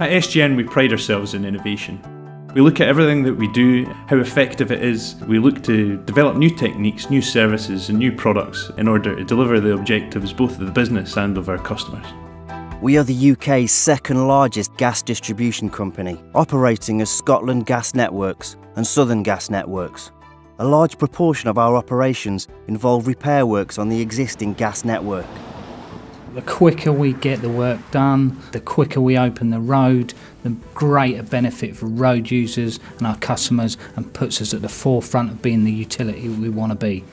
At SGN we pride ourselves in innovation. We look at everything that we do, how effective it is. We look to develop new techniques, new services and new products in order to deliver the objectives both of the business and of our customers. We are the UK's second largest gas distribution company, operating as Scotland Gas Networks and Southern Gas Networks. A large proportion of our operations involve repair works on the existing gas network. The quicker we get the work done, the quicker we open the road, the greater benefit for road users and our customers, and puts us at the forefront of being the utility we want to be.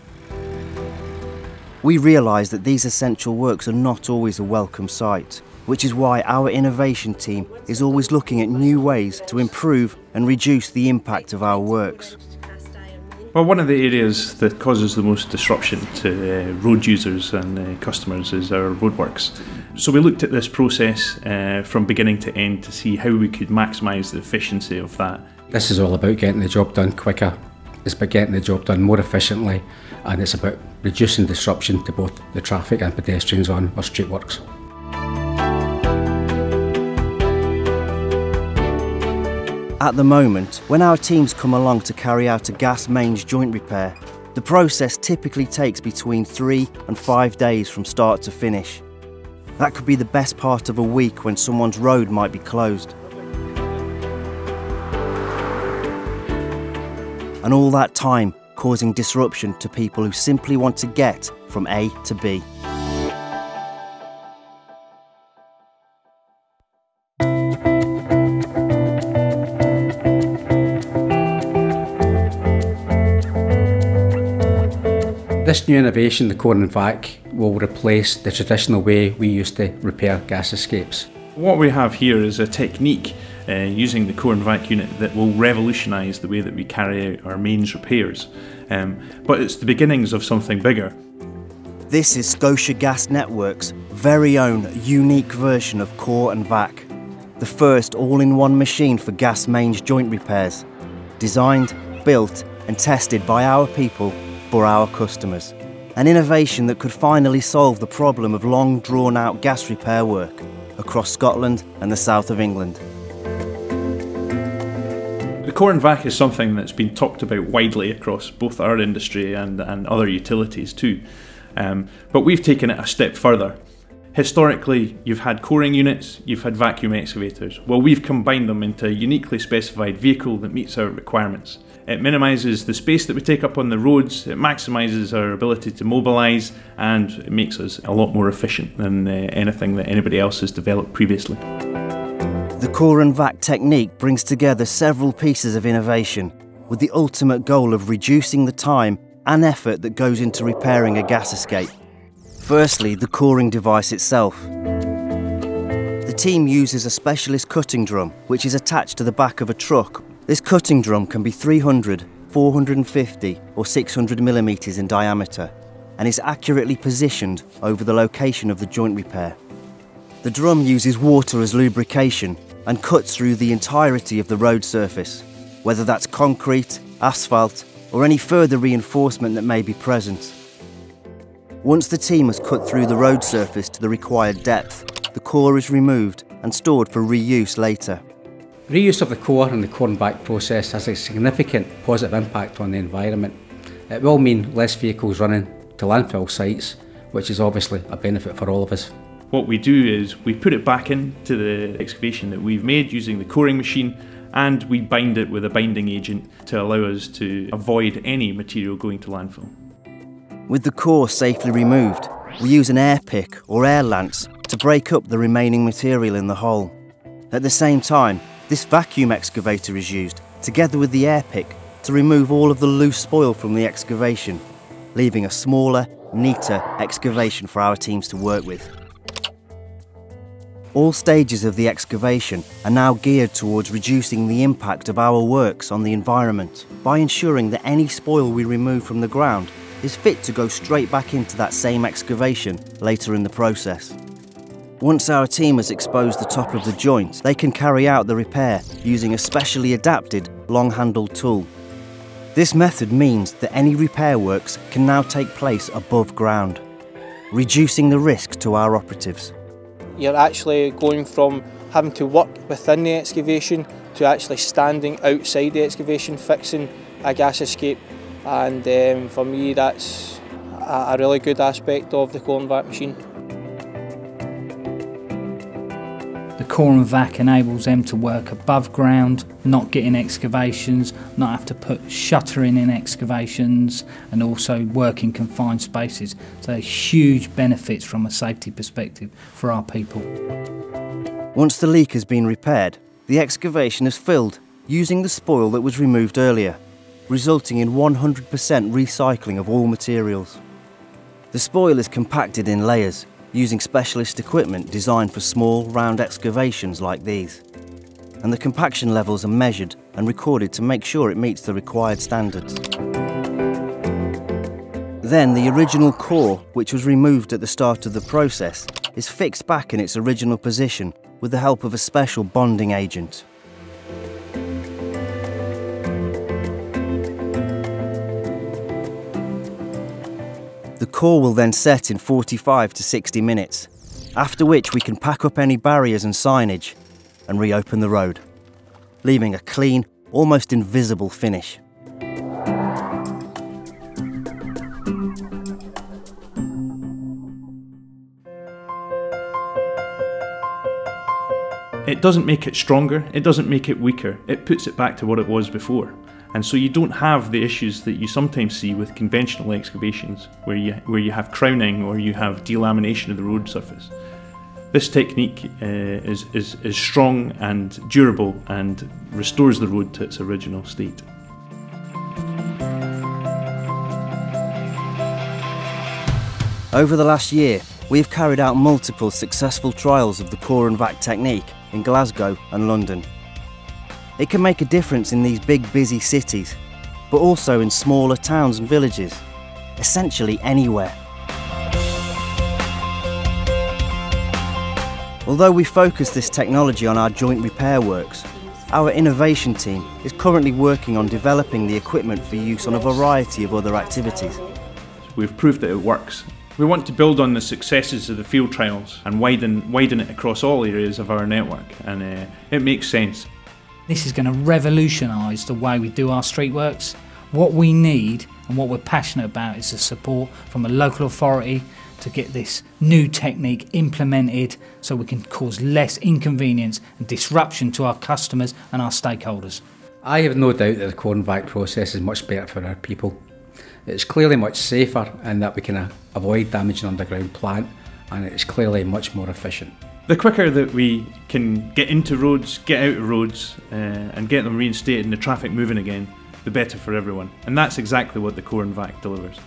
We realise that these essential works are not always a welcome sight, which is why our innovation team is always looking at new ways to improve and reduce the impact of our works. Well, one of the areas that causes the most disruption to road users and customers is our roadworks. So we looked at this process from beginning to end to see how we could maximise the efficiency of that. This is all about getting the job done quicker. It's about getting the job done more efficiently, and it's about reducing disruption to both the traffic and pedestrians on our street works. At the moment, when our teams come along to carry out a gas mains joint repair, the process typically takes between 3 and 5 days from start to finish. That could be the best part of a week when someone's road might be closed. And all that time causing disruption to people who simply want to get from A to B. This new innovation, the core and vac, will replace the traditional way we used to repair gas escapes. What we have here is a technique using the core and vac unit that will revolutionise the way that we carry out our mains repairs. But it's the beginnings of something bigger. This is Scotia Gas Network's very own unique version of core and vac, the first all-in-one machine for gas mains joint repairs, designed, built and tested by our people for our customers. An innovation that could finally solve the problem of long drawn-out gas repair work across Scotland and the south of England. The core and vac is something that's been talked about widely across both our industry and other utilities too. But we've taken it a step further. Historically, you've had coring units, you've had vacuum excavators. Well, we've combined them into a uniquely specified vehicle that meets our requirements. It minimises the space that we take up on the roads, it maximises our ability to mobilise, and it makes us a lot more efficient than anything that anybody else has developed previously. The core and vac technique brings together several pieces of innovation with the ultimate goal of reducing the time and effort that goes into repairing a gas escape. Firstly, the coring device itself. The team uses a specialist cutting drum which is attached to the back of a truck. This cutting drum can be 300, 450 or 600 millimetres in diameter and is accurately positioned over the location of the joint repair. The drum uses water as lubrication and cuts through the entirety of the road surface, whether that's concrete, asphalt or any further reinforcement that may be present. Once the team has cut through the road surface to the required depth, the core is removed and stored for reuse later. Reuse of the core and the core and vac process has a significant positive impact on the environment. It will mean less vehicles running to landfill sites, which is obviously a benefit for all of us. What we do is we put it back into the excavation that we've made using the coring machine, and we bind it with a binding agent to allow us to avoid any material going to landfill. With the core safely removed, we use an air pick or air lance to break up the remaining material in the hole. At the same time, this vacuum excavator is used, together with the air pick, to remove all of the loose spoil from the excavation, leaving a smaller, neater excavation for our teams to work with. All stages of the excavation are now geared towards reducing the impact of our works on the environment by ensuring that any spoil we remove from the ground is fit to go straight back into that same excavation later in the process. Once our team has exposed the top of the joint, they can carry out the repair using a specially adapted long-handled tool. This method means that any repair works can now take place above ground, reducing the risk to our operatives. You're actually going from having to work within the excavation to actually standing outside the excavation fixing a gas escape, and for me that's a really good aspect of the core and vac machine. The core and vac enables them to work above ground, not get in excavations, not have to put shuttering in excavations, and also work in confined spaces. So huge benefits from a safety perspective for our people. Once the leak has been repaired, the excavation is filled using the spoil that was removed earlier, resulting in 100% recycling of all materials. The spoil is compacted in layers, using specialist equipment designed for small, round excavations like these. And the compaction levels are measured and recorded to make sure it meets the required standards. Then the original core, which was removed at the start of the process, is fixed back in its original position with the help of a special bonding agent. The core will then set in 45 to 60 minutes, after which we can pack up any barriers and signage and reopen the road, leaving a clean, almost invisible finish. It doesn't make it stronger, it doesn't make it weaker, it puts it back to what it was before. And so you don't have the issues that you sometimes see with conventional excavations, where you have crowning or you have delamination of the road surface. This technique is strong and durable and restores the road to its original state. Over the last year, we have carried out multiple successful trials of the core and vac technique in Glasgow and London. It can make a difference in these big, busy cities, but also in smaller towns and villages, essentially anywhere. Although we focus this technology on our joint repair works, our innovation team is currently working on developing the equipment for use on a variety of other activities. We've proved that it works. We want to build on the successes of the field trials and widen it across all areas of our network, and it makes sense. This is going to revolutionise the way we do our street works. What we need and what we're passionate about is the support from a local authority to get this new technique implemented so we can cause less inconvenience and disruption to our customers and our stakeholders. I have no doubt that the core and vac process is much better for our people. It's clearly much safer in that we can avoid damaging underground plant, and it's clearly much more efficient. The quicker that we can get into roads, get out of roads, and get them reinstated and the traffic moving again, the better for everyone. And that's exactly what the core and vac delivers.